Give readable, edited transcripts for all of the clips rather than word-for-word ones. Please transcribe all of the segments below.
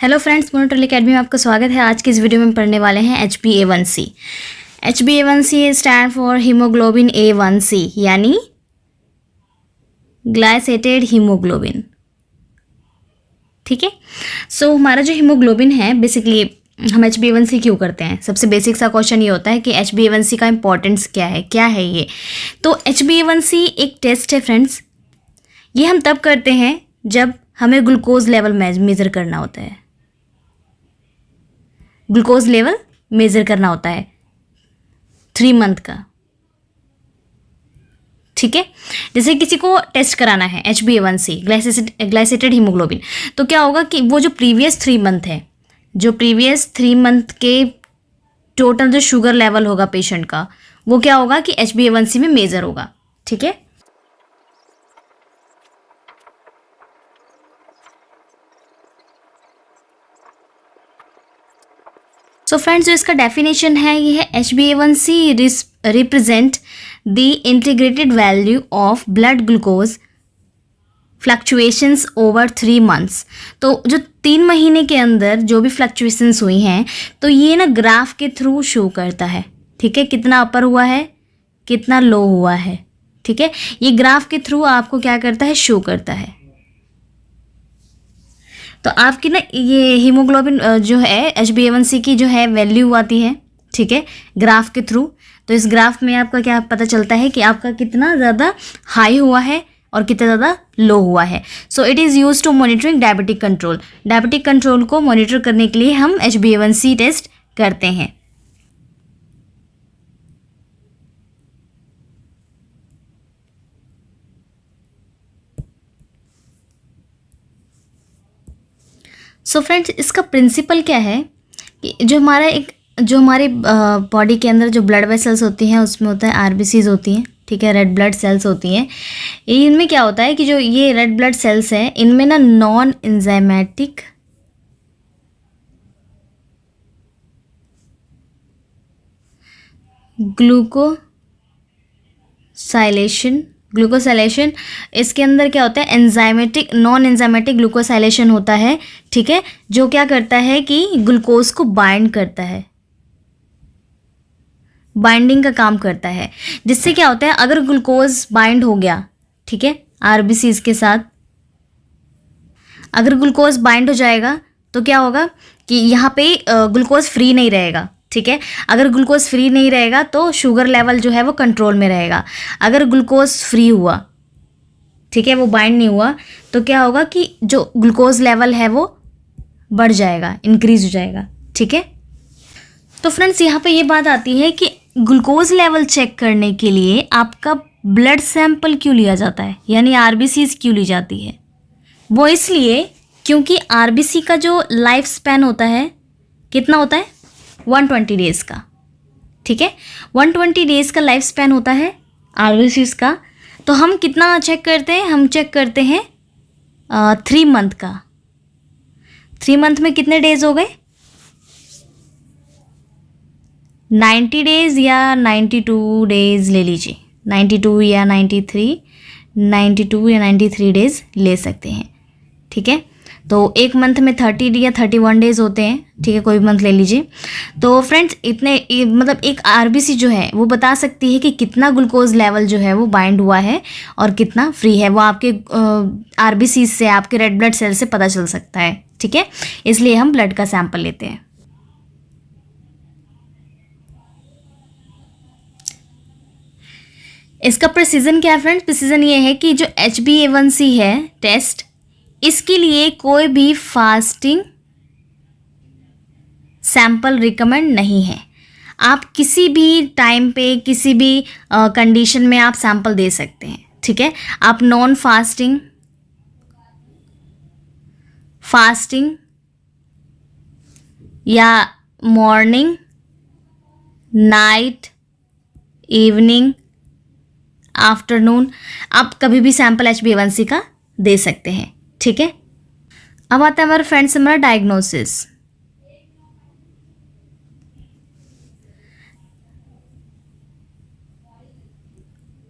Hello friends, मोनोटोल academy में आपका स्वागत है। आज की इस वीडियो में पढ़ने वाले हैं HbA1c। HbA1c stand for haemoglobin A1c यानी ग्लाइसेटेड हीमोग्लोबिन। ठीक है। सो हमारा जो हीमोग्लोबिन है, बेसिकली हम HbA1c क्यों करते हैं? सबसे बेसिक सा क्वेश्चन ये होता है कि HbA1c का इंपॉर्टेंस क्या है ये। तो HbA1c एक टेस्ट है फ्रेंड्स। ये हम तब करते हैं जब हमें ग्लूकोज लेवल मेज़र करना होता है। ग्लूकोज लेवल मेज़र करना होता है 3 मंथ का। ठीक है। जैसे किसी को टेस्ट कराना है HbA1c ग्लाइसेटेड हीमोग्लोबिन, तो क्या होगा कि वो जो प्रीवियस 3 मंथ है, जो प्रीवियस 3 मंथ के टोटल जो शुगर लेवल होगा पेशेंट का, वो क्या होगा कि HbA1c में मेज़र होगा। ठीक है। सो फ्रेंड्स, जो इसका डेफिनेशन है ये है HbA1c represent the integrated value of blood glucose fluctuations over 3 months. तो जो 3 महीने के अंदर जो भी फ्लक्चुएशंस हुई हैं, तो ये ना ग्राफ के थ्रू शो करता है। ठीक है। कितना अपर हुआ है, कितना लो हुआ है। ठीक है। ये ग्राफ के थ्रू आपको क्या करता है, शो करता है। तो आपकी ना ये हीमोग्लोबिन जो है HbA1c की जो है वैल्यू आती है। ठीक है। ग्राफ के थ्रू। तो इस ग्राफ में आपका क्या पता चलता है कि आपका कितना ज़्यादा हाई हुआ है और कितना ज़्यादा लो हुआ है। So it is use to monitoring diabetic control. Diabetic control को मॉनिटर करने के लिए हम HbA1c टेस्ट करते हैं। सो फ्रेंड्स, इसका प्रिंसिपल क्या है कि जो हमारे बॉडी के अंदर जो ब्लड वेसल्स होती हैं, उसमें होता है RBCs होती हैं। ठीक है। रेड ब्लड सेल्स होती हैं। इनमें क्या होता है कि जो ये रेड ब्लड सेल्स हैं, इनमें ना नॉन एंजाइमेटिक ग्लूकोसाइलेशन इसके अंदर क्या होता है, नॉन एंजाइमेटिक ग्लूकोसाइलेशन होता है। ठीक है। जो क्या करता है कि ग्लूकोज को बाइंड करता है, बाइंडिंग का काम करता है। जिससे क्या होता है, अगर ग्लूकोज बाइंड हो गया, ठीक है, RBCs के साथ अगर ग्लूकोज बाइंड हो जाएगा तो क्या होगा कि यहाँ पे ग्लूकोज फ्री नहीं रहेगा। ठीक है। अगर ग्लूकोज फ्री नहीं रहेगा तो शुगर लेवल जो है वो कंट्रोल में रहेगा। अगर ग्लूकोज फ्री हुआ, ठीक है, वो बाइंड नहीं हुआ, तो क्या होगा कि जो ग्लूकोज लेवल है वो बढ़ जाएगा, इंक्रीज हो जाएगा। ठीक है। तो फ्रेंड्स, यहाँ पे ये बात आती है कि ग्लूकोज लेवल चेक करने के लिए आपका ब्लड सैंपल क्यों लिया जाता है, यानी RBCs क्यों ली जाती है? वो इसलिए क्योंकि RBC का जो लाइफ स्पैन होता है, कितना होता है, 120 डेज का। ठीक है। 120 डेज का लाइफ स्पैन होता है RBCs का। तो हम कितना चेक करते हैं, हम चेक करते हैं 3 मंथ का। 3 मंथ में कितने डेज हो गए, 90 डेज या 92 डेज ले लीजिए। 92 या 93 डेज ले सकते हैं। ठीक है। तो एक मंथ में 30 या 31 डेज होते हैं। ठीक है। कोई भी मंथ ले लीजिए। तो फ्रेंड्स, मतलब एक RBC जो है वो बता सकती है कि कितना ग्लूकोज लेवल जो है वो बाइंड हुआ है और कितना फ्री है। वो आपके RBC से, आपके रेड ब्लड सेल से पता चल सकता है। ठीक है। इसलिए हम ब्लड का सैंपल लेते हैं। इसका प्रिसीजन क्या है फ्रेंड्स? प्रिसीजन ये है कि जो HbA1c है टेस्ट, इसके लिए कोई भी फास्टिंग सैंपल रिकमेंड नहीं है। आप किसी भी टाइम पे, किसी भी कंडीशन में आप सैंपल दे सकते हैं। ठीक है। आप नॉन फास्टिंग, या मॉर्निंग, नाइट, इवनिंग, आफ्टरनून, आप कभी भी सैंपल HbA1c का दे सकते हैं। ठीक है। अब आता है हमारे फ्रेंड्स हमारा डायग्नोसिस।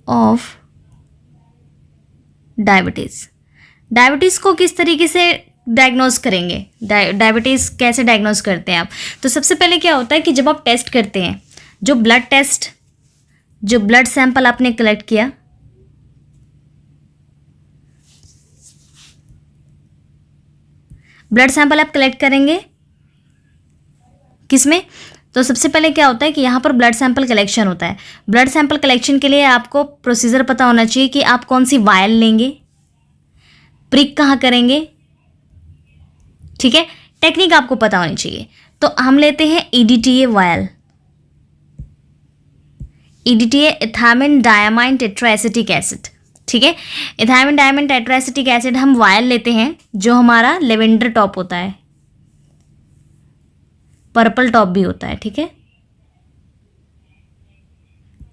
ऑफ डायबिटीज़ को किस तरीके से डायग्नोज करेंगे, डायबिटीज़ कैसे डायग्नोज करते हैं आप? तो सबसे पहले क्या होता है कि जब आप टेस्ट करते हैं, जो ब्लड टेस्ट, जो ब्लड सैंपल आपने कलेक्ट किया, ब्लड सैंपल आप कलेक्ट करेंगे किसमें? तो सबसे पहले क्या होता है कि यहाँ पर ब्लड सैंपल कलेक्शन होता है। ब्लड सैंपल कलेक्शन के लिए आपको प्रोसीजर पता होना चाहिए कि आप कौन सी वायल लेंगे, प्रिक कहाँ करेंगे, ठीक है, टेक्निक आपको पता होनी चाहिए। तो हम लेते हैं EDTA vial, EDTA ethamine diamine tetraacetic acid, ठीक है, एथामिन डायमाइन टेट्राएसिटिक एसिड हम वायल लेते हैं जो हमारा लेवेंडर टॉप होता है, पर्पल टॉप भी होता है, ठीक है,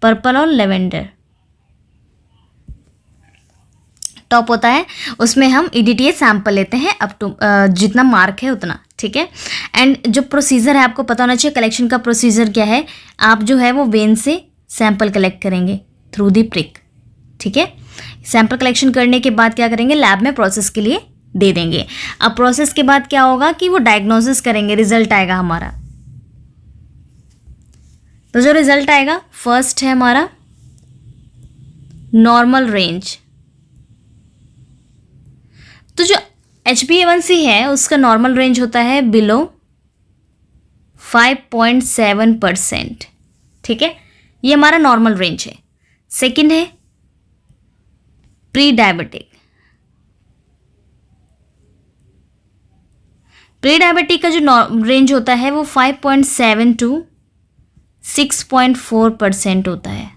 पर्पल और लेवेंडर टॉप होता है, उसमें हम EDTA सैंपल लेते हैं अप टू जितना मार्क है उतना, ठीक है। एंड जो प्रोसीजर है आपको पता होना चाहिए, कलेक्शन का प्रोसीजर क्या है। आप जो है वो वेन से सैंपल कलेक्ट करेंगे थ्रू दी प्रिक, ठीक है। सैंपल कलेक्शन करने के बाद क्या करेंगे, लैब में प्रोसेस के लिए दे देंगे। अब प्रोसेस के बाद क्या होगा कि वो डायग्नोसिस करेंगे, रिजल्ट आएगा हमारा। तो जो रिजल्ट आएगा, फर्स्ट है हमारा नॉर्मल रेंज। तो जो HbA1c है उसका नॉर्मल रेंज होता है बिलो 5.7%, ठीक है, ये हमारा नॉर्मल रेंज है। सेकंड है प्री डायबिटिक। प्री डायबिटिक का जो रेंज होता है वो 5.7 to 6.4% होता है,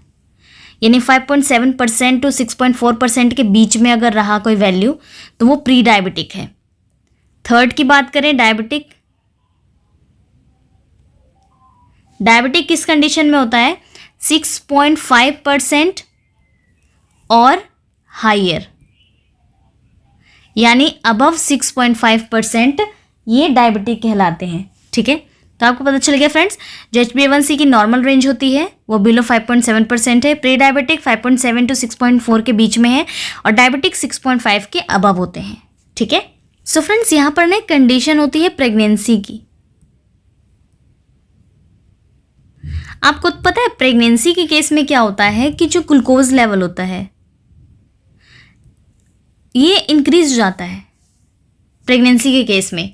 यानी 5.7% to 6.4% के बीच में अगर रहा कोई वैल्यू तो वो प्री डायबिटिक है। थर्ड की बात करें डायबिटिक, डायबिटिक किस कंडीशन में होता है, 6.5% और हायर, यानी अबव 6.5% ये डायबिटिक कहलाते हैं, ठीक है। तो आपको पता चल गया फ्रेंड्स, जो HbA1c की नॉर्मल रेंज होती है वो बिलो 5.7% है, प्री डायबिटिक 5.7 to 6.4 के बीच में है और डायबिटिक 6.5 के अबव होते हैं, ठीक है। सो फ्रेंड्स यहाँ पर ना कंडीशन होती है प्रेगनेंसी की। आपको पता है प्रेगनेंसी के केस में क्या होता है कि जो ग्लूकोज लेवल होता है ये इंक्रीज हो जाता है प्रेगनेंसी के केस में।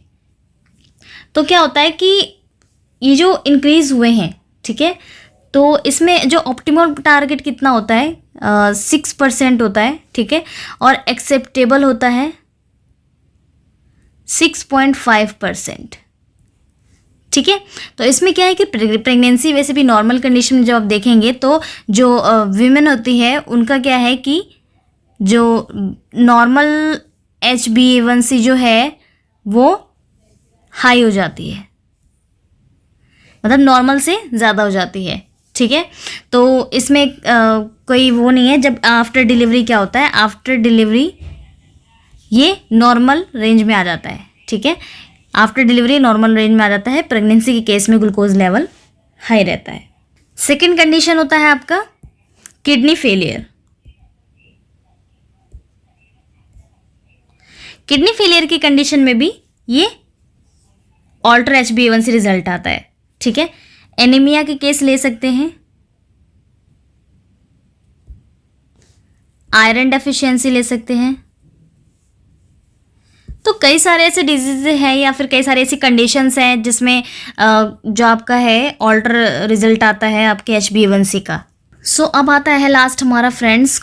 तो क्या होता है कि ये जो इंक्रीज हुए हैं, ठीक है, तो इसमें जो ऑप्टिमल टारगेट कितना होता है, 6% होता है, ठीक है, और एक्सेप्टेबल होता है 6.5%, ठीक है। तो इसमें क्या है कि प्रेगनेंसी वैसे भी नॉर्मल कंडीशन में जब आप देखेंगे तो जो वीमेन होती है उनका क्या है कि जो नॉर्मल HbA1c जो है वो हाई हो जाती है, मतलब नॉर्मल से ज़्यादा हो जाती है, ठीक है। तो इसमें कोई वो नहीं है। जब आफ्टर डिलीवरी क्या होता है, आफ्टर डिलीवरी ये नॉर्मल रेंज में आ जाता है, ठीक है, आफ्टर डिलीवरी नॉर्मल रेंज में आ जाता है। प्रेगनेंसी के केस में ग्लूकोज लेवल हाई रहता है। सेकेंड कंडीशन होता है आपका किडनी फेलियर। किडनी फेलियर की कंडीशन में भी ये ऑल्टर HbA1c रिजल्ट आता है, ठीक है। एनीमिया के केस ले सकते हैं, आयरन डेफिशिएंसी ले सकते हैं। तो कई सारे ऐसे डिजीज हैं या फिर कई सारी ऐसी कंडीशंस हैं जिसमें जो आपका है ऑल्टर रिजल्ट आता है आपके HbA1c का। सो अब आता है लास्ट हमारा फ्रेंड्स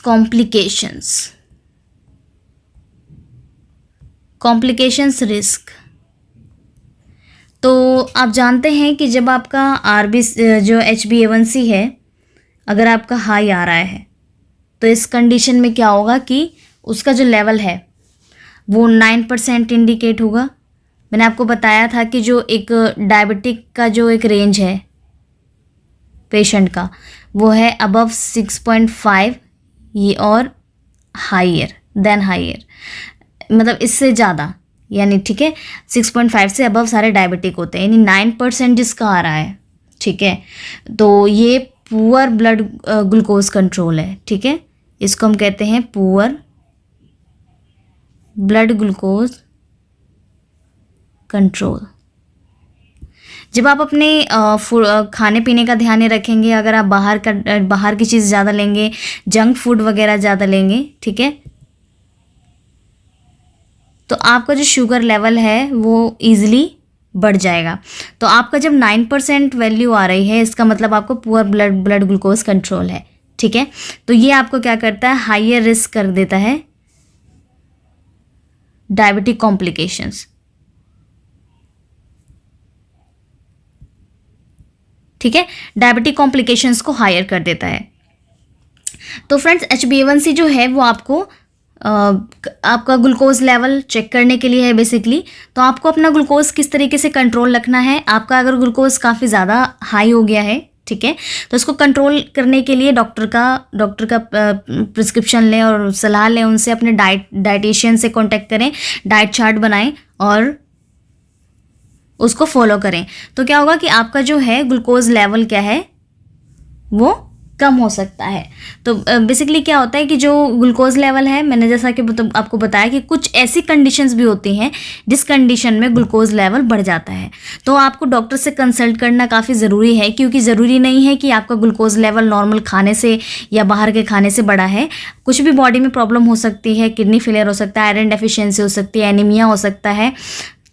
कॉम्प्लिकेशंस रिस्क। तो आप जानते हैं कि जब आपका जो HbA1c है अगर आपका हाई आ रहा है तो इस कंडीशन में क्या होगा कि उसका जो लेवल है वो 9% इंडिकेट होगा। मैंने आपको बताया था कि जो एक डायबिटिक का जो एक रेंज है पेशेंट का वो है अबव 6.5 ये और हायर देन हायर, मतलब इससे ज़्यादा, यानी ठीक है 6.5 से अबव सारे डायबिटिक होते हैं, यानी 9% जिसका आ रहा है, ठीक है, तो ये पुअर ब्लड ग्लूकोज कंट्रोल है, ठीक है। इसको हम कहते हैं पुअर ब्लड ग्लूकोज कंट्रोल। जब आप अपने खाने पीने का ध्यान नहीं रखेंगे, अगर आप बाहर की चीज़ ज़्यादा लेंगे, जंक फूड वगैरह ज़्यादा लेंगे, ठीक है, तो आपका जो शुगर लेवल है वो ईजिली बढ़ जाएगा। तो आपका जब 9% वैल्यू आ रही है, इसका मतलब आपको पुअर ब्लड ग्लूकोज कंट्रोल है, ठीक है। तो ये आपको क्या करता है, हाइयर रिस्क कर देता है डायबिटिक कॉम्प्लिकेशंस, ठीक है, डायबिटिक कॉम्प्लिकेशंस को हायर कर देता है। तो फ्रेंड्स HbA1c जो है वो आपको आपका ग्लूकोज लेवल चेक करने के लिए है बेसिकली। तो आपको अपना ग्लूकोज किस तरीके से कंट्रोल रखना है, आपका अगर ग्लूकोज काफ़ी ज़्यादा हाई हो गया है, ठीक है, तो इसको कंट्रोल करने के लिए डॉक्टर का प्रिस्क्रिप्शन लें और सलाह लें उनसे, अपने डाइटिशियन से कांटेक्ट करें, डाइट चार्ट बनाएं और उसको फॉलो करें। तो क्या होगा कि आपका जो है ग्लूकोज लेवल क्या है वो कम हो सकता है। तो बेसिकली क्या होता है कि जो ग्लूकोज लेवल है, मैंने जैसा कि आपको बताया कि कुछ ऐसी कंडीशंस भी होती हैं जिस कंडीशन में ग्लूकोज लेवल बढ़ जाता है। तो आपको डॉक्टर से कंसल्ट करना काफ़ी ज़रूरी है, क्योंकि ज़रूरी नहीं है कि आपका ग्लूकोज लेवल नॉर्मल खाने से या बाहर के खाने से बढ़ा है। कुछ भी बॉडी में प्रॉब्लम हो सकती है, किडनी फेलियर हो सकता है, आयरन डेफिशिएंसी हो सकती है, एनीमिया हो सकता है,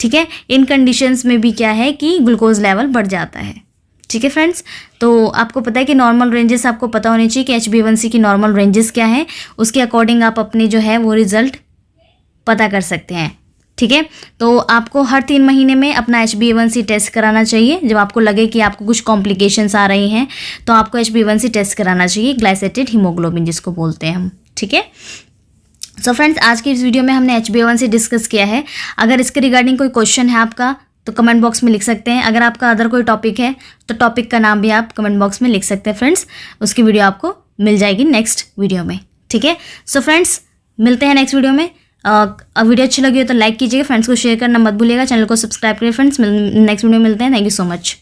ठीक है। इन कंडीशंस में भी क्या है कि ग्लूकोज लेवल बढ़ जाता है, ठीक है फ्रेंड्स। तो आपको पता है कि नॉर्मल रेंजेस आपको पता होनी चाहिए कि HbA1c की नॉर्मल रेंजेस क्या हैं, उसके अकॉर्डिंग आप अपनी जो है वो रिज़ल्ट पता कर सकते हैं, ठीक है। तो आपको हर 3 महीने में अपना HbA1c टेस्ट कराना चाहिए। जब आपको लगे कि आपको कुछ कॉम्प्लिकेशंस आ रही हैं तो आपको HbA1c टेस्ट कराना चाहिए, ग्लाइसेटेड हीमोग्लोबिन जिसको बोलते हैं हम, ठीक है। सो फ्रेंड्स आज की इस वीडियो में हमने HbA1c डिस्कस किया है। अगर इसके रिगार्डिंग कोई क्वेश्चन है आपका तो कमेंट बॉक्स में लिख सकते हैं। अगर आपका अदर कोई टॉपिक है तो टॉपिक का नाम भी आप कमेंट बॉक्स में लिख सकते हैं फ्रेंड्स, उसकी वीडियो आपको मिल जाएगी नेक्स्ट वीडियो में, ठीक है। सो फ्रेंड्स मिलते हैं नेक्स्ट वीडियो में। वीडियो अच्छी लगी हो तो लाइक कीजिएगा, फ्रेंड्स को शेयर करना मत भूलिएगा, चैनल को सब्सक्राइब करिए फ्रेंड्स। नेक्स्ट वीडियो में मिलते हैं। Thank you so much.